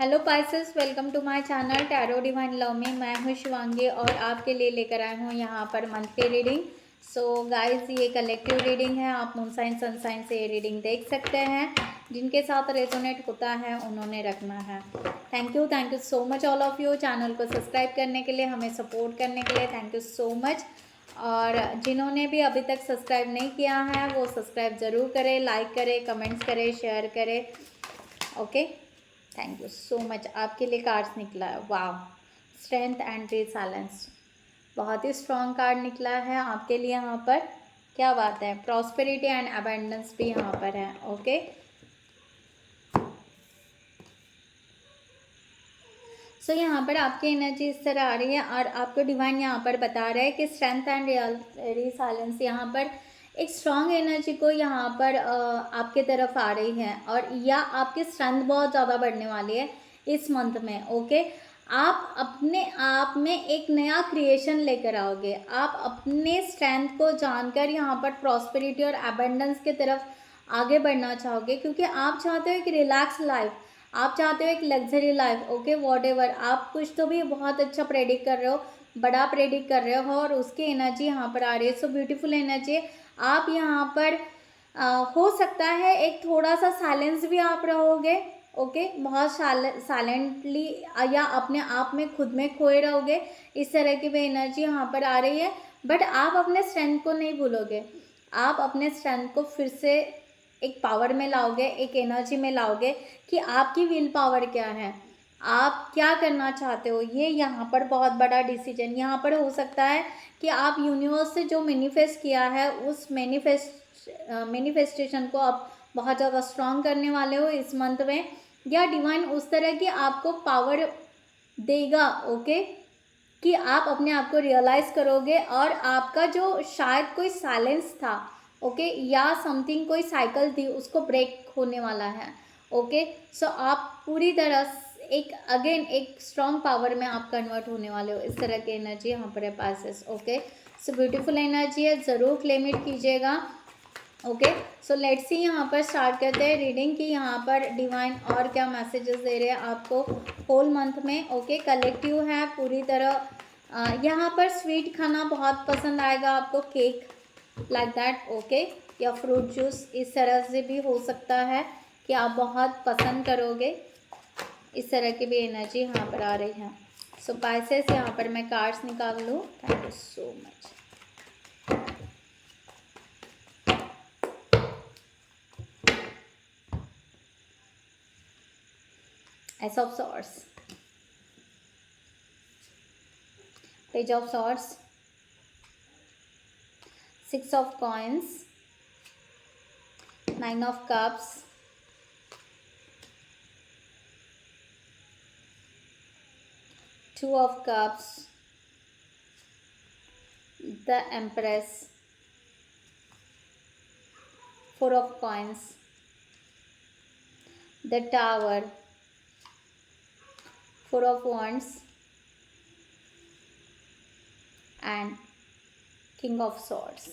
Hello Pisces, welcome to my channel tarot divine love में। मैं हूँ शिवांगी और आपके लिए लेकर आई हूँ यहाँ पर मंथली रीडिंग। सो गाइस, ये कलेक्टिव रीडिंग है। आप मून साइन सन साइन से ये रीडिंग देख सकते हैं। जिनके साथ रेजोनेट होता है उन्होंने रखना है। Thank you so much all of you. Channel को सब्सक्राइब करने के लिए, हमें सपोर्ट करने के लिए थैंक यू सो मच। और जिन्होंने भी अभी तक सब्सक्राइब नहीं किया है वो सब्सक्राइब ज़रूर करें, लाइक करें, कमेंट्स करें, शेयर करें। Okay, thank you so much. आपके लिए कार्ड्स निकला है, वाह, स्ट्रेंथ एंड रिसाइलेंस। बहुत ही स्ट्रॉन्ग कार्ड निकला है आपके लिए यहाँ पर। क्या बात है, प्रॉस्पेरिटी एंड अबेंडेंस भी यहाँ पर है। ओके, सो यहाँ पर आपकी एनर्जी इस तरह आ रही है और आपको डिवाइन यहाँ पर बता रहा है कि स्ट्रेंथ एंड रिसाइलेंस यहाँ पर एक स्ट्रॉन्ग एनर्जी को यहाँ पर आपके तरफ आ रही है और या आपकी स्ट्रेंथ बहुत ज़्यादा बढ़ने वाली है इस मंथ में। ओके, आप अपने आप में एक नया क्रिएशन लेकर आओगे। आप अपने स्ट्रेंथ को जानकर यहाँ पर प्रॉस्पेरिटी और अबंडेंस की तरफ आगे बढ़ना चाहोगे, क्योंकि आप चाहते हो एक रिलैक्स लाइफ, आप चाहते हो एक luxury life. Okay, what ever, आप कुछ तो भी बहुत अच्छा प्रेडिक्ट कर रहे हो, बड़ा प्रेडिक्ट कर रहे हो और उसकी एनर्जी यहाँ पर आ रही है। So beautiful energy. आप यहाँ पर हो सकता है एक थोड़ा सा साइलेंस भी आप रहोगे। ओके, बहुत साइलेंटली या अपने आप में खुद में खोए रहोगे, इस तरह की भी एनर्जी यहाँ पर आ रही है। बट आप अपने स्ट्रेंथ को नहीं भूलोगे, आप अपने स्ट्रेंथ को फिर से एक पावर में लाओगे, एक एनर्जी में लाओगे कि आपकी विल पावर क्या है, आप क्या करना चाहते हो। ये यहाँ पर बहुत बड़ा डिसीजन यहाँ पर हो सकता है कि आप यूनिवर्स से जो मैनिफेस्ट किया है उस मैनिफेस्टेशन को आप बहुत ज़्यादा स्ट्रॉन्ग करने वाले हो इस मंथ में, या डिवाइन उस तरह की आपको पावर देगा। ओके, कि आप अपने आप को रियलाइज़ करोगे और आपका जो शायद कोई साइलेंस था, ओके, या समथिंग कोई साइकिल थी उसको ब्रेक होने वाला है। ओके, सो आप पूरी तरह एक अगेन एक स्ट्रॉन्ग पावर में आप कन्वर्ट होने वाले हो। इस तरह की एनर्जी यहाँ पर है passes. Okay, so beautiful energy है, ज़रूर क्लेम इट कीजिएगा। ओके, सो लेट्स सी, यहाँ पर स्टार्ट करते हैं रीडिंग की यहाँ पर डिवाइन और क्या मैसेजेस दे रहे हैं आपको होल मंथ में। ओके, कलेक्टिव है पूरी तरह। यहाँ पर स्वीट खाना बहुत पसंद आएगा आपको, केक लाइक दैट। ओके, या फ्रूट जूस, इस तरह से भी हो सकता है कि आप बहुत पसंद करोगे। इस तरह की भी एनर्जी यहाँ पर आ रही है। सो पाइसेस, यहाँ पर मैं कार्ड्स निकाल लूँ। Thank you so much. Ace of Swords, Page of Swords, Six of Coins, Nine of Cups, Two of Cups, the Empress, Four of Coins, the Tower, Four of Wands and King of Swords.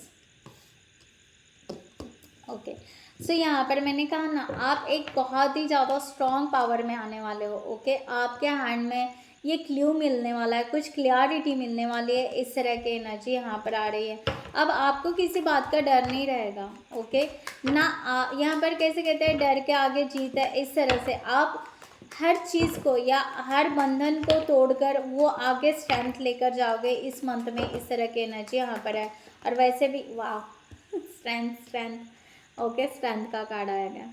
Okay, so यहाँ पर मैंने कहा ना, आप एक बहुत ही ज़्यादा strong power में आने वाले हो। ओके, आपके हैंड में ये क्ल्यू मिलने वाला है, कुछ क्लियरिटी मिलने वाली है। इस तरह की एनर्जी यहाँ पर आ रही है। अब आपको किसी बात का डर नहीं रहेगा। ओके ना, यहाँ पर कैसे कहते हैं, डर के आगे जीत है। इस तरह से आप हर चीज़ को या हर बंधन को तोड़कर वो आगे स्ट्रेंथ लेकर जाओगे इस मंथ में। इस तरह की एनर्जी यहाँ पर है। और वैसे भी वाह, स्ट्रेंथ। ओके, स्ट्रेंथ का कार्ड आया गया।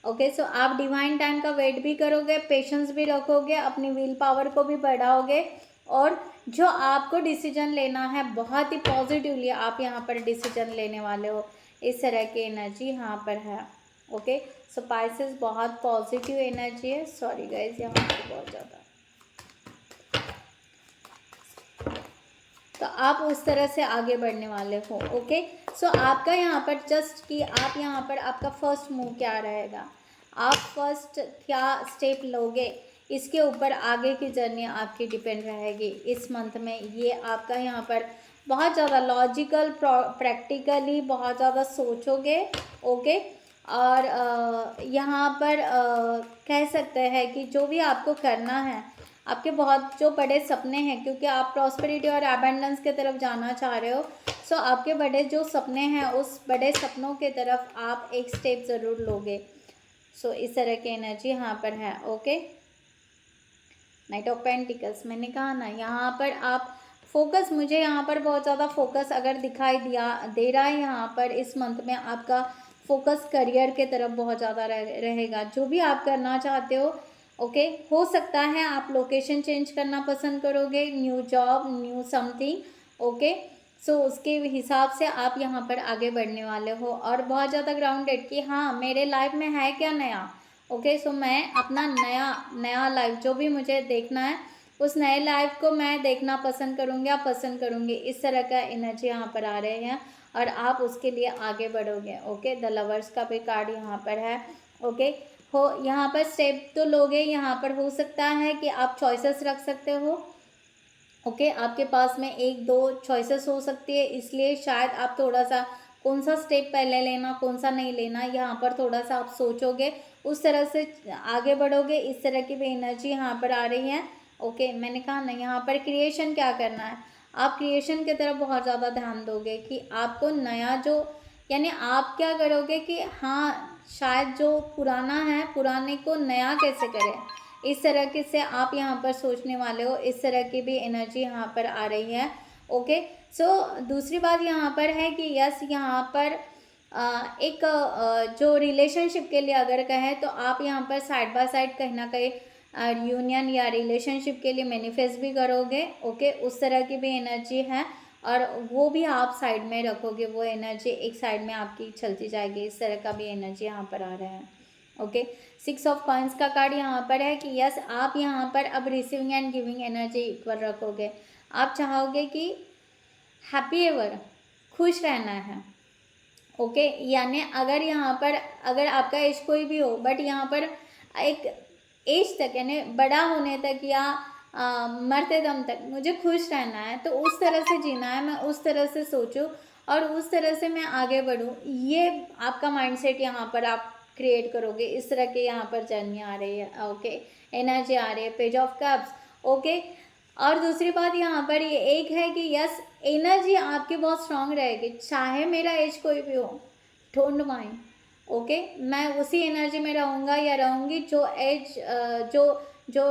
ओके, सो आप डिवाइन टाइम का वेट भी करोगे, पेशेंस भी रखोगे, अपनी विल पावर को भी बढ़ाओगे और जो आपको डिसीजन लेना है बहुत ही पॉजिटिवली आप यहाँ पर डिसीजन लेने वाले हो। इस तरह की एनर्जी यहाँ पर है। ओके, सो पाइसेस बहुत पॉजिटिव एनर्जी है। सॉरी गाइज, यहाँ पर बहुत ज़्यादा, तो आप उस तरह से आगे बढ़ने वाले हो। ओके, सो आपका यहाँ पर जस्ट कि आप यहाँ पर आपका फर्स्ट मूव क्या रहेगा, आप फर्स्ट क्या स्टेप लोगे, इसके ऊपर आगे की जर्नी आपकी डिपेंड रहेगी इस मंथ में। ये आपका यहाँ पर बहुत ज़्यादा लॉजिकल प्रैक्टिकली बहुत ज़्यादा सोचोगे। ओके, और यहाँ पर कह सकते हैं कि जो भी आपको करना है, आपके बहुत जो बड़े सपने हैं, क्योंकि आप प्रॉस्पेरिटी और अबंडेंस की तरफ जाना चाह रहे हो, सो आपके बड़े जो सपने हैं उस बड़े सपनों के तरफ आप एक स्टेप ज़रूर लोगे। सो इस तरह की एनर्जी यहाँ पर है। ओके, नाइट ऑफ पेंटिकल्स, मैंने कहा ना यहाँ पर आप फोकस, मुझे यहाँ पर बहुत ज़्यादा फोकस अगर दिखाई दे रहा है यहाँ पर इस मंथ में, आपका फोकस करियर के तरफ बहुत ज़्यादा रहेगा, जो भी आप करना चाहते हो। ओके, हो सकता है आप लोकेशन चेंज करना पसंद करोगे, new job, new something. Okay, so उसके हिसाब से आप यहाँ पर आगे बढ़ने वाले हो, और बहुत ज़्यादा ग्राउंडेड कि हाँ मेरे लाइफ में है क्या नया। ओके, सो मैं अपना नया लाइफ जो भी मुझे देखना है, उस नए लाइफ को मैं देखना पसंद करूँगी या पसंद करूँगी, इस तरह का एनर्जी यहाँ पर आ रहे हैं, और आप उसके लिए आगे बढ़ोगे। ओके, द लवर्स का भी कार्ड यहाँ पर है। ओके, हो यहाँ पर स्टेप तो लोगे, यहाँ पर हो सकता है कि आप चॉइसेस रख सकते हो। ओके, आपके पास में एक दो चॉइसेस हो सकती है, इसलिए शायद आप थोड़ा सा कौन सा स्टेप पहले लेना, कौन सा नहीं लेना, यहाँ पर थोड़ा सा आप सोचोगे, उस तरह से आगे बढ़ोगे। इस तरह की भी एनर्जी यहाँ पर आ रही है। ओके, मैंने कहा ना यहाँ पर क्रिएशन क्या करना है, आप क्रिएशन की तरफ बहुत ज़्यादा ध्यान दोगे कि आपको नया जो, यानी आप क्या करोगे कि हाँ शायद जो पुराना है, पुराने को नया कैसे करें, इस तरह के से आप यहाँ पर सोचने वाले हो। इस तरह की भी एनर्जी यहाँ पर आ रही है। ओके, सो दूसरी बात यहाँ पर है कि यस, यहाँ पर एक जो रिलेशनशिप के लिए अगर कहें तो आप यहाँ पर साइड बाय साइड कहीं ना कहीं यूनियन या रिलेशनशिप के लिए मैनिफेस्ट भी करोगे। ओके, उस तरह की भी एनर्जी है, और वो भी आप साइड में रखोगे, वो एनर्जी एक साइड में आपकी चलती जाएगी। इस तरह का भी एनर्जी यहाँ पर आ रहा है। ओके, 6 ऑफ कॉइंस का कार्ड यहाँ पर है कि यस, आप यहाँ पर अब receiving end giving energy equal रखोगे। आप चाहोगे कि हैप्पी एवर, खुश रहना है। ओके, यानी अगर यहाँ पर, अगर आपका एज कोई भी हो, बट यहाँ पर एक एज तक, यानी बड़ा होने तक या मरते दम तक मुझे खुश रहना है, तो उस तरह से जीना है, मैं उस तरह से सोचूं और उस तरह से मैं आगे बढ़ूं, ये आपका माइंडसेट यहाँ पर आप क्रिएट करोगे। इस तरह के यहाँ पर जर्नी आ रही है। ओके, एनर्जी आ रही है, पेज ऑफ कप्स। ओके, और दूसरी बात यहाँ पर ये एक है कि यस, एनर्जी आपकी बहुत स्ट्रांग रहेगी, चाहे मेरा एज कोई भी हो, डोंट माइंड। ओके, मैं उसी एनर्जी में रहूँगा या रहूँगी जो एज जो जो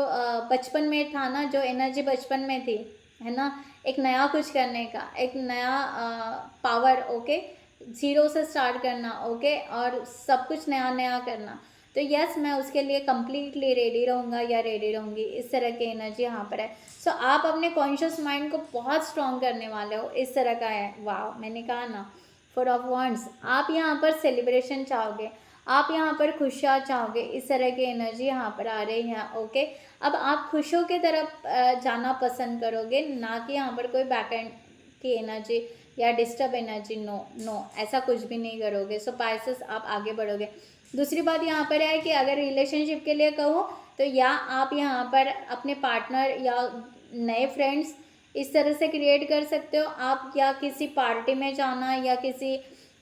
बचपन में था ना, जो एनर्जी बचपन में थी, है ना, एक नया कुछ करने का, एक नया पावर। ओके, ज़ीरो से स्टार्ट करना। ओके, और सब कुछ नया नया करना, तो यस, मैं उसके लिए कम्प्लीटली रेडी रहूँगा या रेडी रहूँगी। इस तरह की एनर्जी यहाँ पर है। सो आप अपने कॉन्शियस माइंड को बहुत स्ट्रॉन्ग करने वाले हो, इस तरह का है। वाह, मैंने कहा ना, 4 ऑफ वांड्स, आप यहाँ पर सेलिब्रेशन चाहोगे, आप यहाँ पर खुशियाँ चाहोगे, इस तरह की एनर्जी यहाँ पर आ रही है। ओके, अब आप खुशियों की तरफ जाना पसंद करोगे, ना कि यहाँ पर कोई बैक एंड की एनर्जी या डिस्टर्ब एनर्जी। नो नो, ऐसा कुछ भी नहीं करोगे। सो पाइसेस, आप आगे बढ़ोगे। दूसरी बात यहाँ पर है कि अगर रिलेशनशिप के लिए कहो तो या आप यहाँ पर अपने पार्टनर या नए फ्रेंड्स इस तरह से क्रिएट कर सकते हो आप, या किसी पार्टी में जाना या किसी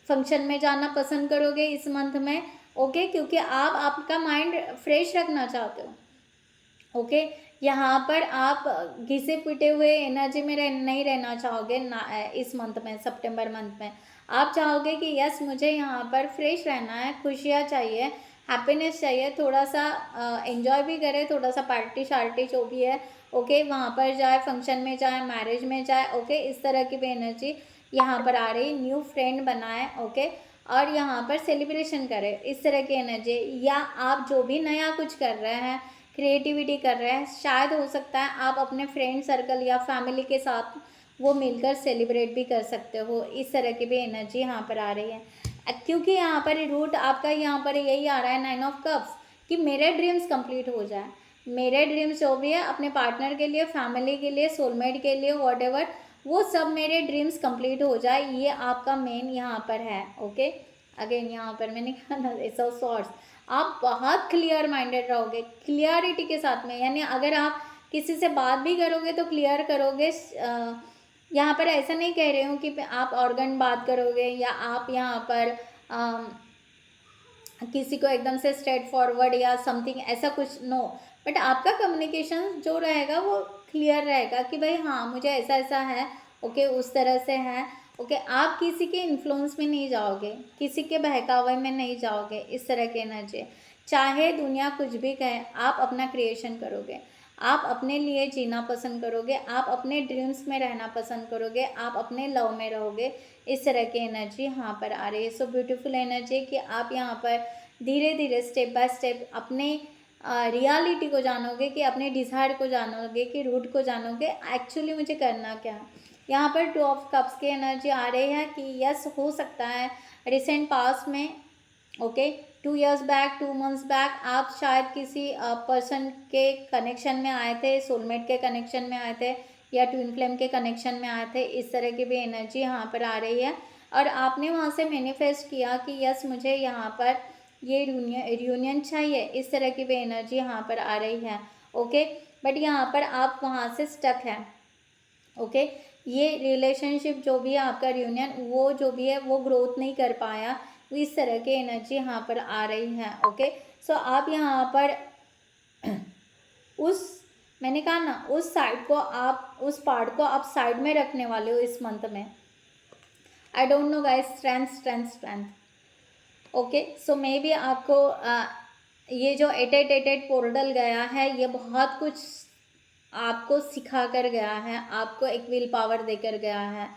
फंक्शन में जाना पसंद करोगे इस मंथ में। ओके, क्योंकि आप आपका माइंड फ्रेश रखना चाहते हो। ओके, यहाँ पर आप घिसे पिटे हुए एनर्जी में नहीं रहना चाहोगे ना। इस मंथ में, सितंबर मंथ में, आप चाहोगे कि यस, मुझे यहाँ पर फ्रेश रहना है, खुशियाँ चाहिए, हैप्पीनेस चाहिए, थोड़ा सा एंजॉय भी करें, थोड़ा सा पार्टी शार्टी जो भी है। ओके, वहाँ पर जाए, फंक्शन में जाए, मैरिज में जाए। ओके, इस तरह की भी एनर्जी यहाँ पर आ रही, न्यू फ्रेंड बनाए। ओके, और यहाँ पर सेलिब्रेशन करें, इस तरह की एनर्जी। या आप जो भी नया कुछ कर रहे हैं, क्रिएटिविटी कर रहे हैं, शायद हो सकता है आप अपने फ्रेंड सर्कल या फैमिली के साथ वो मिलकर सेलिब्रेट भी कर सकते हो। इस तरह की भी एनर्जी यहाँ पर आ रही है, क्योंकि यहाँ पर रूट आपका यहाँ पर यही आ रहा है, 9 ऑफ कप्स, कि मेरे ड्रीम्स कंप्लीट हो जाए। मेरे ड्रीम्स जो भी है, अपने पार्टनर के लिए, फैमिली के लिए, सोलमेट के लिए, व्हाटएवर, वो सब मेरे ड्रीम्स कंप्लीट हो जाए, ये आपका मेन यहाँ पर है। ओके, अगेन यहाँ पर मैंने कहा ना, एस ऑफ सॉर्ड्स, आप बहुत क्लियर माइंडेड रहोगे, क्लियरिटी के साथ में, यानी अगर आप किसी से बात भी करोगे तो क्लियर करोगे। यहाँ पर ऐसा नहीं कह रही हूँ कि आप ऑर्गन बात करोगे या आप यहाँ पर किसी को एकदम से स्ट्रेट फॉरवर्ड या समथिंग ऐसा कुछ नो, बट आपका कम्युनिकेशन जो रहेगा वो क्लियर रहेगा कि भाई हाँ मुझे ऐसा ऐसा है, ओके उस तरह से है, ओके। आप किसी के इन्फ्लुएंस में नहीं जाओगे, किसी के बहकावे में नहीं जाओगे, इस तरह के एनर्जी। चाहे दुनिया कुछ भी कहे, आप अपना क्रिएशन करोगे, आप अपने लिए जीना पसंद करोगे, आप अपने ड्रीम्स में रहना पसंद करोगे, आप अपने लव में रहोगे, इस तरह की एनर्जी यहाँ पर आ रही है। सो ब्यूटीफुल एनर्जी कि आप यहाँ पर धीरे धीरे स्टेप बाय स्टेप अपने रियलिटी को जानोगे, कि अपने डिज़ायर को जानोगे, कि रूट को जानोगे, एक्चुअली मुझे करना क्या है। यहाँ पर 2 ऑफ कप्स की एनर्जी आ रही है कि यस हो सकता है रिसेंट पास्ट में, okay 2 years back, 2 months back आप शायद किसी पर्सन के कनेक्शन में आए थे, सोलमेट के कनेक्शन में आए थे, या ट्विन फ्लेम के कनेक्शन में आए थे, इस तरह की भी एनर्जी यहाँ पर आ रही है। और आपने वहाँ से मैनिफेस्ट किया कि यस मुझे यहाँ पर ये रियूनियन चाहिए, इस तरह की भी एनर्जी यहाँ पर आ रही है, ओके। बट यहाँ पर आप वहाँ से स्टक हैं, ओके। ये रिलेशनशिप जो भी है आपका रियूनियन, वो जो भी है वो ग्रोथ नहीं कर पाया, इस तरह की एनर्जी यहाँ पर आ रही है, ओके। सो आप यहाँ पर उस मैंने कहा ना उस साइड को आप, उस पार्ट को आप साइड में रखने वाले हो इस मंथ में। I don't know guys, strength, okay. So may be आपको ये जो 888 पोर्टल गया है, ये बहुत कुछ आपको सिखा कर गया है, आपको एक विल पावर देकर गया है,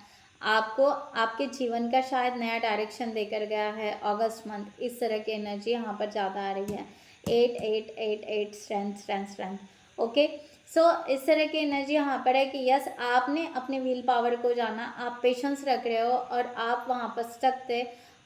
आपको आपके जीवन का शायद नया डायरेक्शन देकर गया है अगस्त मंथ, इस तरह की एनर्जी यहाँ पर ज़्यादा आ रही है। 8 स्ट्रेंथ, ओके। सो इस तरह की एनर्जी यहाँ पर है कि यस आपने अपने विल पावर को जाना, आप पेशेंस रख रहे हो, और आप वहाँ पर स्टक थे,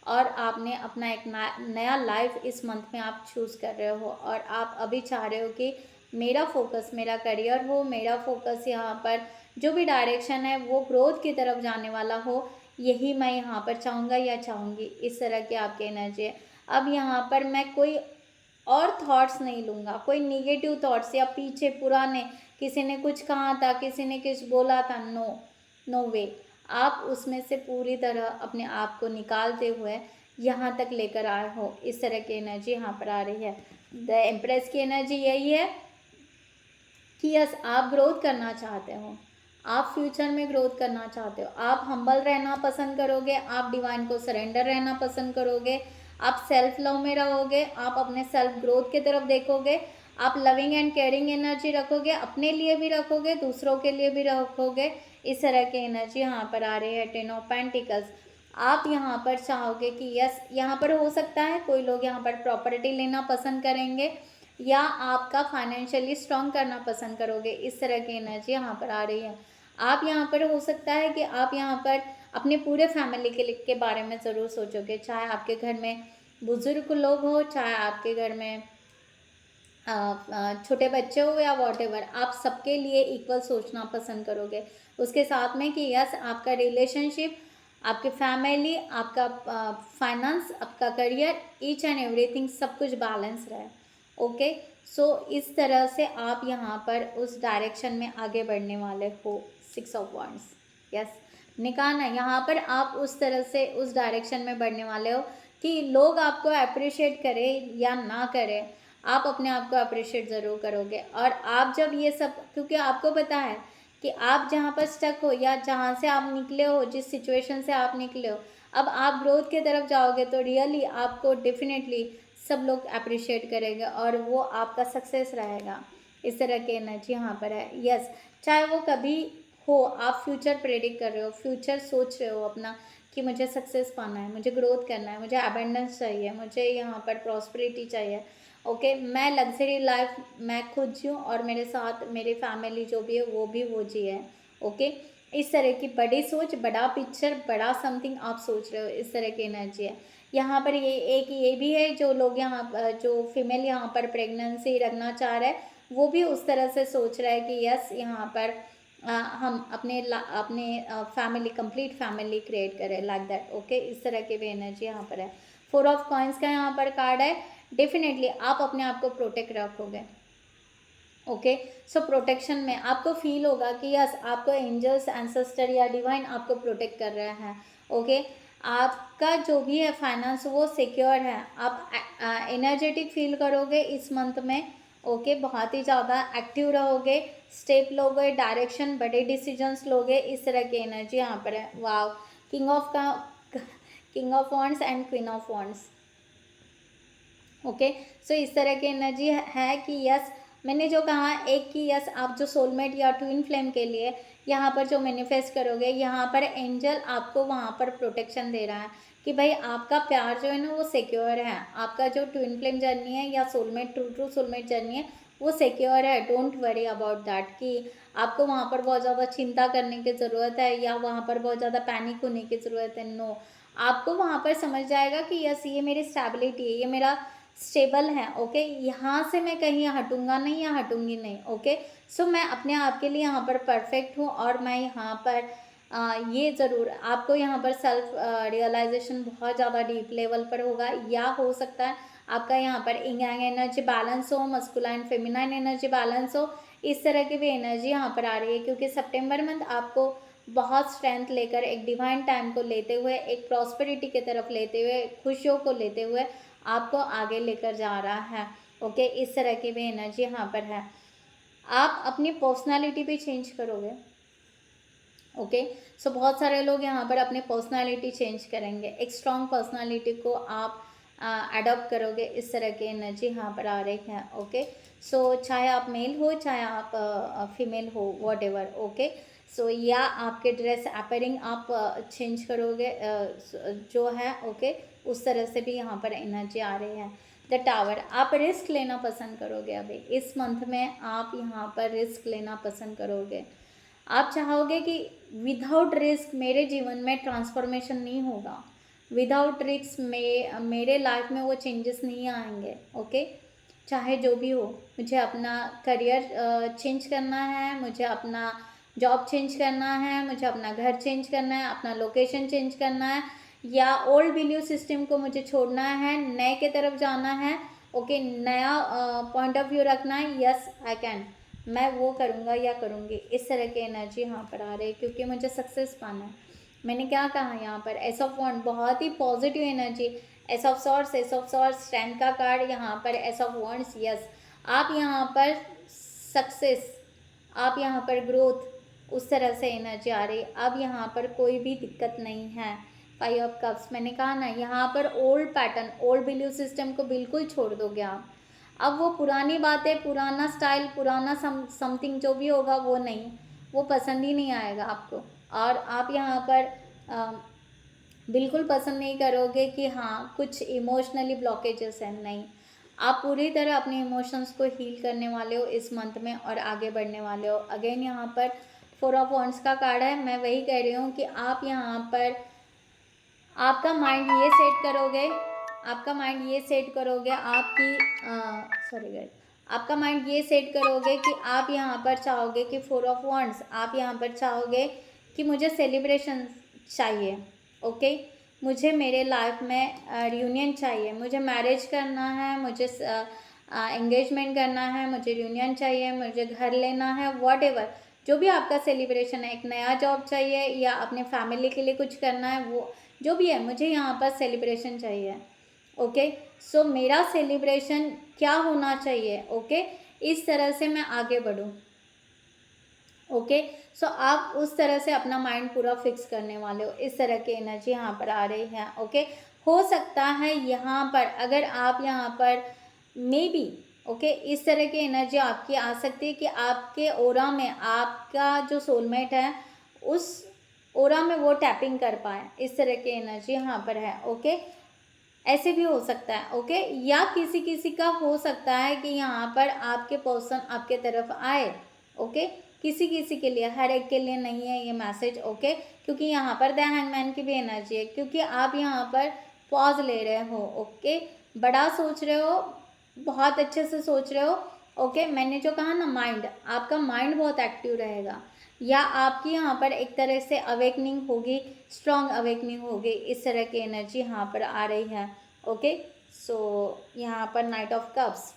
और आपने अपना एक नया लाइफ इस मंथ में आप चूज़ कर रहे हो, और आप अभी चाह रहे हो कि मेरा फोकस मेरा करियर हो, मेरा फोकस यहाँ पर जो भी डायरेक्शन है वो ग्रोथ की तरफ जाने वाला हो, यही मैं यहाँ पर चाहूँगा या चाहूँगी, इस तरह की आपकी एनर्जी है। अब यहाँ पर मैं कोई और थॉट्स नहीं लूँगा, कोई निगेटिव थॉट्स या पीछे पुराने किसी ने कुछ कहा था, किसी ने कुछ बोला था, नो वे। आप उसमें से पूरी तरह अपने आप को निकालते हुए यहाँ तक लेकर आए हो, इस तरह की एनर्जी यहाँ पर आ रही है। द एम्प्रेस की एनर्जी यही है कि यस आप ग्रोथ करना चाहते हो, आप फ्यूचर में ग्रोथ करना चाहते हो, आप हम्बल रहना पसंद करोगे, आप डिवाइन को सरेंडर रहना पसंद करोगे, आप सेल्फ लव में रहोगे, आप अपने सेल्फ ग्रोथ की तरफ देखोगे, आप लविंग एंड केयरिंग एनर्जी रखोगे, अपने लिए भी रखोगे, दूसरों के लिए भी रखोगे, इस तरह की एनर्जी यहाँ पर आ रही है। 10 ऑफ पेंटिकल्स, आप यहाँ पर चाहोगे कि यस यहाँ पर हो सकता है कोई लोग यहाँ पर प्रॉपर्टी लेना पसंद करेंगे, या आपका फाइनेंशियली स्ट्रॉन्ग करना पसंद करोगे, इस तरह की एनर्जी यहाँ पर आ रही है। आप यहाँ पर हो सकता है कि आप यहाँ पर अपने पूरे फैमिली के बारे में ज़रूर सोचोगे, चाहे आपके घर में बुजुर्ग लोग हो, चाहे आपके घर में छोटे बच्चे हो, या वॉटेवर, आप सबके लिए इक्वल सोचना पसंद करोगे। उसके साथ में कि यस आपका रिलेशनशिप, आपकी फैमिली, आपका फाइनेंस, आपका करियर, ईच एंड एवरीथिंग सब कुछ बैलेंस रहे, ओके। सो इस तरह से आप यहाँ पर उस डायरेक्शन में आगे बढ़ने वाले हो। 6 ऑफ वॉन्ड्स, यस निकालना, यहाँ पर आप उस तरह से उस डायरेक्शन में बढ़ने वाले हो कि लोग आपको अप्रिशिएट करें या ना करें, आप अपने आप को अप्रिशिएट ज़रूर करोगे। और आप जब ये सब, क्योंकि आपको पता है कि आप जहाँ पर स्टक हो, या जहाँ से आप निकले हो, जिस सिचुएशन से आप निकले हो, अब आप ग्रोथ की तरफ जाओगे, तो रियली आपको डेफिनेटली सब लोग अप्रिशिएट करेंगे, और वो आपका सक्सेस रहेगा, इस तरह की एनर्जी यहाँ पर है। यस चाहे वो कभी हो, आप फ्यूचर प्रेडिक्ट कर रहे हो, फ्यूचर सोच रहे हो अपना कि मुझे सक्सेस पाना है, मुझे ग्रोथ करना है, मुझे अबेंडेंस चाहिए, मुझे यहाँ पर प्रॉस्पेरिटी चाहिए, ओके मैं लग्जरी लाइफ मैं खुद जीऊँ, और मेरे साथ मेरी फैमिली जो भी है वो भी वो जिए, ओके। इस तरह की बड़ी सोच, बड़ा पिक्चर, बड़ा समथिंग आप सोच रहे हो, इस तरह की एनर्जी है यहाँ पर। ये भी है जो लोग यहाँ जो फीमेल यहाँ पर प्रेगनेंसी रखना चाह रहे हैं, वो भी उस तरह से सोच रहा है कि यस यहाँ पर हम अपने फैमिली, कंप्लीट फैमिली क्रिएट करें, लाइक दैट, ओके। इस तरह की भी एनर्जी यहाँ पर है। 4 ऑफ कॉइंस का यहाँ पर कार्ड है। डेफिनेटली आप अपने आप को प्रोटेक्ट रखोगे, ओके। सो प्रोटेक्शन में आपको फील होगा कि यस आपको एंजल्स, एंसेस्टर या डिवाइन आपको प्रोटेक्ट कर रहे हैं, ओके। आपका जो भी है फाइनेंस वो सिक्योर है, आप एनर्जेटिक फील करोगे इस मंथ में। ओके, बहुत ही ज़्यादा एक्टिव रहोगे, स्टेप लोगे, डायरेक्शन, बड़े डिसीजंस लोगे, इस तरह की एनर्जी यहाँ पर है। Wow, king of wands and queen of wands. Okay, so इस तरह की एनर्जी है कि यस, मैंने जो कहा एक कि यस, आप जो सोलमेट या ट्विन फ्लेम के लिए यहाँ पर जो मैनिफेस्ट करोगे, यहाँ पर एंजल आपको वहाँ पर प्रोटेक्शन दे रहा है कि भाई आपका प्यार जो है ना वो सिक्योर है, आपका जो ट्विन फ्लेम जर्नी है या सोलमेट, ट्रू सोलमेट जर्नी है वो सिक्योर है। डोंट वरी अबाउट दैट कि आपको वहाँ पर बहुत ज़्यादा चिंता करने की ज़रूरत है या वहाँ पर बहुत ज़्यादा पैनिक होने की ज़रूरत है। नो, आपको वहाँ पर समझ जाएगा कि यस, ये मेरी स्टेबिलिटी है, ये मेरा स्टेबल है। ओके, यहाँ से मैं कहीं हटूंगा नहीं या हटूंगी नहीं। ओके, सो मैं अपने आप के लिए यहाँ पर परफेक्ट हूँ और मैं यहाँ पर ये ज़रूर आपको यहाँ पर सेल्फ रियलाइजेशन बहुत ज़्यादा डीप लेवल पर होगा, या हो सकता है आपका यहाँ पर इंग यांग एनर्जी बैलेंस हो, मस्कुलाइन फेमिनाइन एनर्जी बैलेंस हो, इस तरह की भी एनर्जी यहाँ पर आ रही है। क्योंकि सितंबर मंथ आपको बहुत स्ट्रेंथ लेकर एक डिवाइन टाइम को लेते हुए, एक प्रॉस्पेरिटी की तरफ लेते हुए, खुशियों को लेते हुए आपको आगे लेकर जा रहा है। ओके, इस तरह की भी एनर्जी यहाँ पर है। आप अपनी पर्सनालिटी भी चेंज करोगे। ओके, सो बहुत सारे लोग यहाँ पर अपनी पर्सनालिटी चेंज करेंगे, एक स्ट्रॉन्ग पर्सनालिटी को आप अडॉप्ट करोगे, इस तरह की एनर्जी यहाँ पर आ रही है। ओके, सो चाहे आप मेल हो चाहे आप फीमेल हो, वॉट एवर। ओके, सो या आपके ड्रेस अपरिंग आप चेंज करोगे जो है। ओके, उस तरह से भी यहाँ पर एनर्जी आ रही है। द टावर, आप रिस्क लेना पसंद करोगे। अभी इस मंथ में आप यहाँ पर रिस्क लेना पसंद करोगे। आप चाहोगे कि विदाउट रिस्क मेरे जीवन में ट्रांसफॉर्मेशन नहीं होगा, विदाउट रिस्क मेरे लाइफ में वो चेंजेस नहीं आएंगे। ओके, चाहे जो भी हो, मुझे अपना करियर चेंज करना है, मुझे अपना जॉब चेंज करना है, मुझे अपना घर चेंज करना है, अपना लोकेशन चेंज करना है, या ओल्ड बिलीव सिस्टम को मुझे छोड़ना है, नए के तरफ जाना है। ओके, नया पॉइंट ऑफ व्यू रखना है। यस आई कैन, मैं वो करूँगा या करूँगी, इस तरह की एनर्जी यहाँ पर आ रही है। क्योंकि मुझे सक्सेस पाना है। मैंने क्या कहा यहाँ पर, एस ऑफ वॉन्ड, बहुत ही positive energy, ace of swords, strength का कार्ड यहाँ पर, एस ऑफ वॉन्ड्स। यस, आप यहाँ पर सक्सेस, आप यहाँ पर ग्रोथ, उस तरह से एनर्जी आ रही। अब यहाँ पर कोई भी दिक्कत नहीं है। 5 ऑफ कप्स, मैंने कहा ना, यहाँ पर old pattern, old believe system को बिल्कुल छोड़ दोगे आप। अब वो पुरानी बातें, पुराना स्टाइल, पुराना समथिंग जो भी होगा वो नहीं, वो पसंद ही नहीं आएगा आपको। और आप यहाँ पर बिल्कुल पसंद नहीं करोगे कि हाँ कुछ इमोशनली ब्लॉकेजेस हैं। नहीं, आप पूरी तरह अपने इमोशंस को हील करने वाले हो इस मंथ में और आगे बढ़ने वाले हो। अगेन यहाँ पर 4 ऑफ वॉन्ड्स का कार्ड है। मैं वही कह रही हूँ कि आप यहाँ पर आपका माइंड ये सेट करोगे, आपका माइंड ये सेट करोगे आपकी सॉरी गाइस, आपका माइंड ये सेट करोगे कि आप यहाँ पर चाहोगे कि 4 ऑफ वॉन्ड्स, आप यहाँ पर चाहोगे कि मुझे सेलिब्रेशन चाहिए। ओके, मुझे मेरे लाइफ में रियूनियन चाहिए, मुझे मैरिज करना है, मुझे एंगेजमेंट करना है, मुझे रियूनियन चाहिए, मुझे घर लेना है, वॉट एवर जो भी आपका सेलिब्रेशन है, एक नया जॉब चाहिए या अपने फैमिली के लिए कुछ करना है, वो जो भी है, मुझे यहाँ पर सेलिब्रेशन चाहिए। ओके, सो मेरा सेलिब्रेशन क्या होना चाहिए। ओके, इस तरह से मैं आगे बढ़ूँ। ओके, सो आप उस तरह से अपना माइंड पूरा फिक्स करने वाले हो, इस तरह की एनर्जी यहाँ पर आ रही है। ओके, हो सकता है यहाँ पर अगर आप यहाँ पर मे बी ओके इस तरह की एनर्जी आपकी आ सकती है कि आपके ओरा में आपका जो सोलमेट है उस ओरा में वो टैपिंग कर पाए, इस तरह की एनर्जी यहाँ पर है। ओके, ऐसे भी हो सकता है। ओके, या किसी किसी का हो सकता है कि यहाँ पर आपके पर्सन आपके तरफ आए। ओके, किसी किसी के लिए, हर एक के लिए नहीं है ये मैसेज। ओके, क्योंकि यहाँ पर द हैंगमैन की भी एनर्जी है, क्योंकि आप यहाँ पर पॉज ले रहे हो। ओके, बड़ा सोच रहे हो, बहुत अच्छे से सोच रहे हो। ओके, मैंने जो कहा ना, माइंड, आपका माइंड बहुत एक्टिव रहेगा, या आपकी यहाँ पर एक तरह से अवेकनिंग होगी, स्ट्रॉन्ग अवेकनिंग होगी, इस तरह की एनर्जी यहाँ पर आ रही है। ओके, सो यहाँ पर नाइट ऑफ कप्स,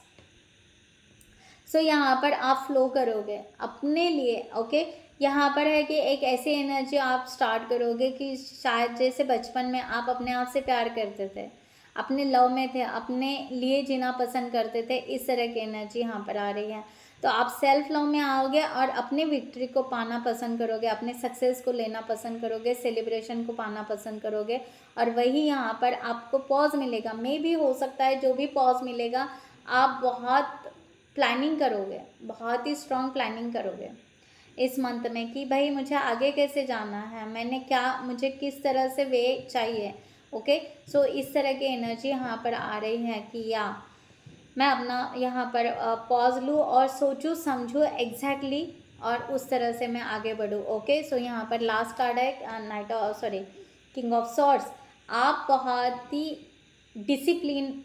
सो यहाँ पर आप फ्लो करोगे अपने लिए। ओके, यहाँ पर है कि एक ऐसी एनर्जी आप स्टार्ट करोगे कि शायद जैसे बचपन में आप अपने आप से प्यार करते थे, अपने लव में थे, अपने लिए जीना पसंद करते थे, इस तरह की एनर्जी यहाँ पर आ रही है। तो आप सेल्फ लव में आओगे और अपने विक्ट्री को पाना पसंद करोगे, अपने सक्सेस को लेना पसंद करोगे, सेलिब्रेशन को पाना पसंद करोगे, और वही यहाँ पर आपको पॉज मिलेगा। मे भी हो सकता है जो भी पॉज मिलेगा आप बहुत प्लानिंग करोगे, बहुत ही स्ट्रॉन्ग प्लानिंग करोगे इस मंथ में कि भाई मुझे आगे कैसे जाना है, मैंने क्या, मुझे किस तरह से वे चाहिए। ओके, सो इस तरह की एनर्जी यहाँ पर आ रही है कि या मैं अपना यहाँ पर पॉज लूँ और सोचूं समझूं एग्जैक्टली, और उस तरह से मैं आगे बढ़ूँ। ओके, सो यहाँ पर लास्ट कार्ड है night sorry king of swords. आप बहुत ही डिसिप्लिन,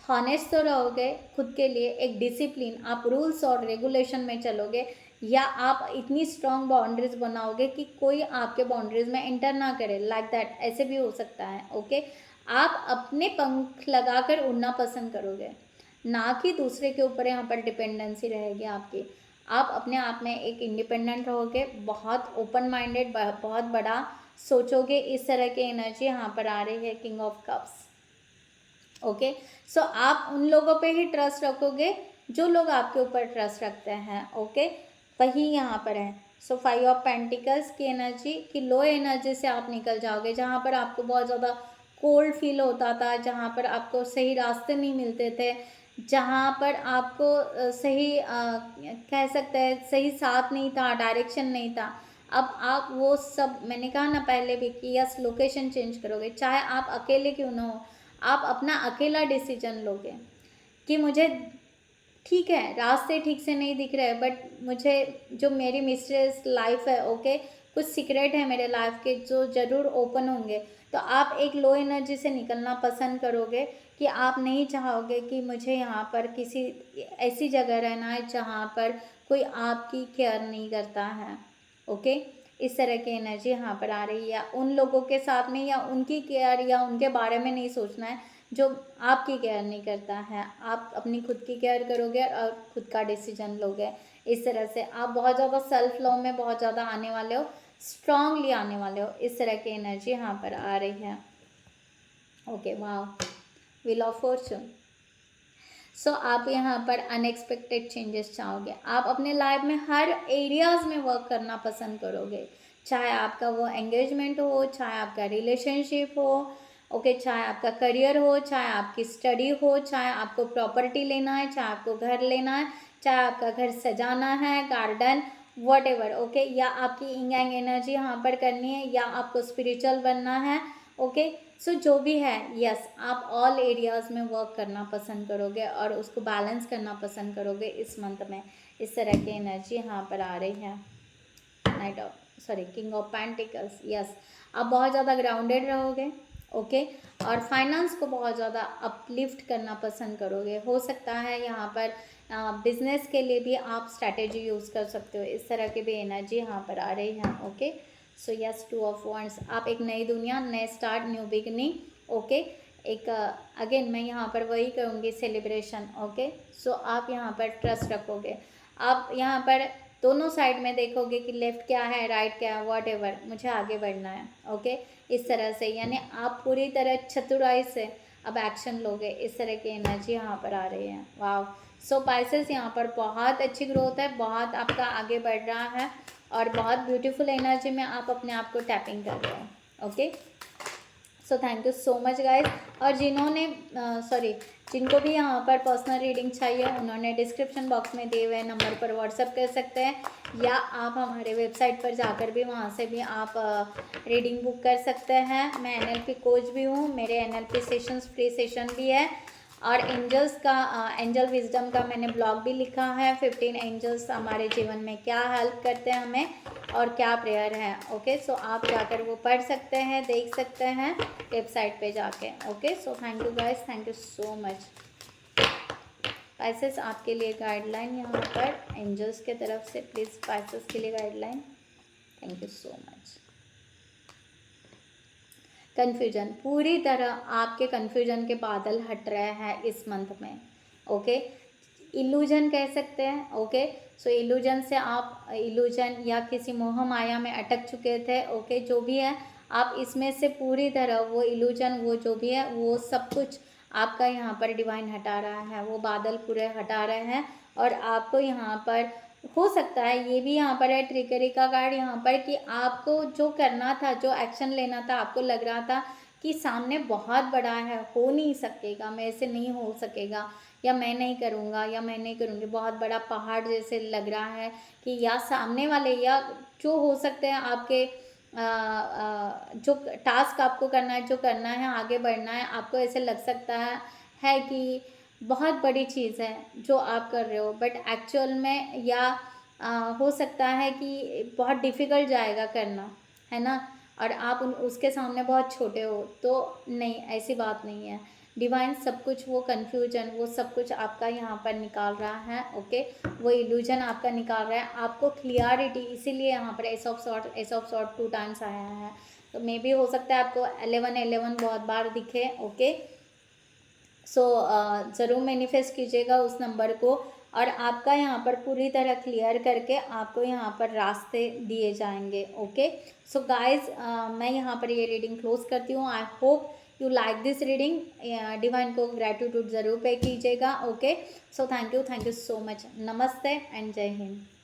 हॉनेस्ट तो रहोगे खुद के लिए, एक डिसिप्लिन, आप रूल्स और रेगुलेशन में चलोगे, या आप इतनी स्ट्रॉन्ग बाउंड्रीज बनाओगे कि कोई आपके बाउंड्रीज में एंटर ना करे, लाइक दैट, ऐसे भी हो सकता है। ओके, आप अपने पंख लगाकर उड़ना पसंद करोगे, ना कि दूसरे के ऊपर यहाँ पर डिपेंडेंसी रहेगी आपकी। आप अपने आप में एक इंडिपेंडेंट रहोगे, बहुत ओपन माइंडेड, बहुत बड़ा सोचोगे, इस तरह की एनर्जी यहाँ पर आ रही है किंग ऑफ कप्स। ओके, सो आप उन लोगों पे ही ट्रस्ट रखोगे जो लोग आपके ऊपर ट्रस्ट रखते हैं। ओके, वही यहाँ पर है। सो 5 ऑफ पेंटिकल्स की एनर्जी कि लो एनर्जी से आप निकल जाओगे, जहाँ पर आपको बहुत ज़्यादा कोल्ड फील होता था, जहाँ पर आपको सही रास्ते नहीं मिलते थे, जहाँ पर आपको सही कह सकते हैं सही साथ नहीं था, डायरेक्शन नहीं था। अब आप वो सब, मैंने कहा ना पहले भी कि यस, लोकेशन चेंज करोगे, चाहे आप अकेले क्यों ना हो, आप अपना अकेला डिसीजन लोगे कि मुझे ठीक है रास्ते ठीक से नहीं दिख रहे, बट मुझे जो मेरी मिस्ट्रेस लाइफ है, ओके, कुछ सीक्रेट है मेरे लाइफ के जो ज़रूर ओपन होंगे। तो आप एक लो एनर्जी से निकलना पसंद करोगे कि आप नहीं चाहोगे कि मुझे यहाँ पर किसी ऐसी जगह रहना है जहाँ पर कोई आपकी केयर नहीं करता है। ओके, इस तरह की एनर्जी यहाँ पर आ रही है। उन लोगों के साथ में या उनकी केयर या उनके बारे में नहीं सोचना है जो आपकी केयर नहीं करता है, आप अपनी खुद की केयर करोगे और खुद का डिसीजन लोगे। इस तरह से आप बहुत ज़्यादा सेल्फ लव में बहुत ज़्यादा आने वाले हो, स्ट्रांगली आने वाले हो, इस तरह की एनर्जी यहाँ पर आ रही है। ओके, वाह, व्हील ऑफ फॉर्चून। सो आप यहाँ पर अनएक्सपेक्टेड चेंजेस चाहोगे, आप अपने लाइफ में हर एरियाज में वर्क करना पसंद करोगे, चाहे आपका वो एंगेजमेंट हो, चाहे आपका रिलेशनशिप हो, ओके, चाहे आपका करियर हो, चाहे आपकी स्टडी हो, चाहे आपको प्रॉपर्टी लेना है, चाहे आपको घर लेना है, चाहे आपका घर सजाना है, गार्डन, वट एवर। ओके, या आपकी इंग एंग एनर्जी यहाँ पर करनी है, या आपको स्पिरिचुअल बनना है। ओके, सो जो भी है, यस, आप ऑल एरियाज़ में वर्क करना पसंद करोगे और उसको बैलेंस करना पसंद करोगे इस मंथ में। इस तरह की एनर्जी यहाँ पर आ रही है। Night of sorry king of pentacles, yes, आप बहुत ज़्यादा ग्राउंडेड रहोगे। ओके, और फाइनेंस को बहुत ज़्यादा अपलिफ्ट करना पसंद करोगे। हो सकता है यहाँ पर बिजनेस के लिए भी आप स्ट्रैटेजी यूज़ कर सकते हो, इस तरह की भी एनर्जी यहाँ पर आ रही है। Okay, so yes, 2 of wands, आप एक नई दुनिया, नए स्टार्ट, न्यू बिगनिंग। ओके, एक अगेन मैं यहाँ पर वही कहूँगी, सेलिब्रेशन। ओके, सो आप यहाँ पर ट्रस्ट रखोगे, आप यहाँ पर दोनों साइड में देखोगे कि लेफ्ट क्या है, राइट क्या है, वॉट एवर, मुझे आगे बढ़ना है। ओके, इस तरह से, यानी आप पूरी तरह चतुराई से अब एक्शन लोगे, इस तरह की एनर्जी यहाँ पर आ रही है। वाह, सो पाइसेस यहाँ पर बहुत अच्छी ग्रोथ है, बहुत आपका आगे बढ़ रहा है, और बहुत ब्यूटीफुल एनर्जी में आप अपने आप को टैपिंग कर रहे हो। Okay, so thank you so much guys. और जिन्होंने जिनको भी यहाँ पर पर्सनल रीडिंग चाहिए, उन्होंने डिस्क्रिप्शन बॉक्स में दिए हुए नंबर पर व्हाट्सअप कर सकते हैं, या आप हमारे वेबसाइट पर जाकर भी वहाँ से भी आप रीडिंग बुक कर सकते हैं। मैं एनएलपी कोच भी हूँ, मेरे एनएलपी सेशंस फ्री सेशन भी है, और एंजल्स का एंजल विजडम का मैंने ब्लॉग भी लिखा है, 15 एंजल्स हमारे जीवन में क्या हेल्प करते हैं हमें और क्या प्रेयर है। ओके, सो आप जाकर वो पढ़ सकते हैं, देख सकते हैं वेबसाइट पे जाके। Okay, so thank you guys, thank you so much. Pisces आपके लिए गाइडलाइन यहाँ पर एंजल्स के तरफ से, प्लीज़ पाइसेस के लिए guideline. Thank you so much. Confusion, पूरी तरह आपके कन्फ्यूजन के बादल हट रहे हैं इस मंथ में। ओके, इल्यूजन कह सकते हैं। ओके, सो इल्यूजन से आप इल्यूजन या किसी मोह माया में अटक चुके थे। ओके, जो भी है आप इसमें से पूरी तरह वो इल्यूजन, वो जो भी है वो सब कुछ आपका यहाँ पर डिवाइन हटा रहा है, वो बादल पूरे हटा रहे हैं। और आपको यहाँ पर हो सकता है ये भी यहाँ पर है ट्रिकरी का कार्ड यहाँ पर, कि आपको जो करना था, जो एक्शन लेना था, आपको लग रहा था कि सामने बहुत बड़ा है, हो नहीं सकेगा, मेरे से नहीं हो सकेगा, या मैं नहीं करूँगा, या मैं नहीं करूँगी, बहुत बड़ा पहाड़ जैसे लग रहा है कि या सामने वाले, या जो हो सकते हैं आपके जो टास्क आपको करना है, जो करना है, आगे बढ़ना है, आपको ऐसे लग सकता है कि बहुत बड़ी चीज़ है जो आप कर रहे हो, बट एक्चुअल में या हो सकता है कि बहुत डिफ़िकल्ट जाएगा करना, है ना, और आप उसके सामने बहुत छोटे हो। तो नहीं, ऐसी बात नहीं है। डिवाइन सब कुछ, वो कन्फ्यूजन, वो सब कुछ आपका यहाँ पर निकाल रहा है। ओके, वो इल्यूजन आपका निकाल रहा है, आपको क्लियरिटी, इसीलिए यहाँ पर एस ऑफ सॉर्ट 2 टाइम्स आया है। तो मे भी हो सकता है आपको 11 बहुत बार दिखे। ओके, सो ज़रूर मैनिफेस्ट कीजिएगा उस नंबर को, और आपका यहाँ पर पूरी तरह क्लियर करके आपको यहाँ पर रास्ते दिए जाएंगे। ओके, सो गाइज, मैं यहाँ पर ये रीडिंग क्लोज करती हूँ। I hope you like this reading. Divine को ग्रेटिट्यूड ज़रूर पे कीजिएगा। Okay, so thank you so much. नमस्ते एंड जय हिंद।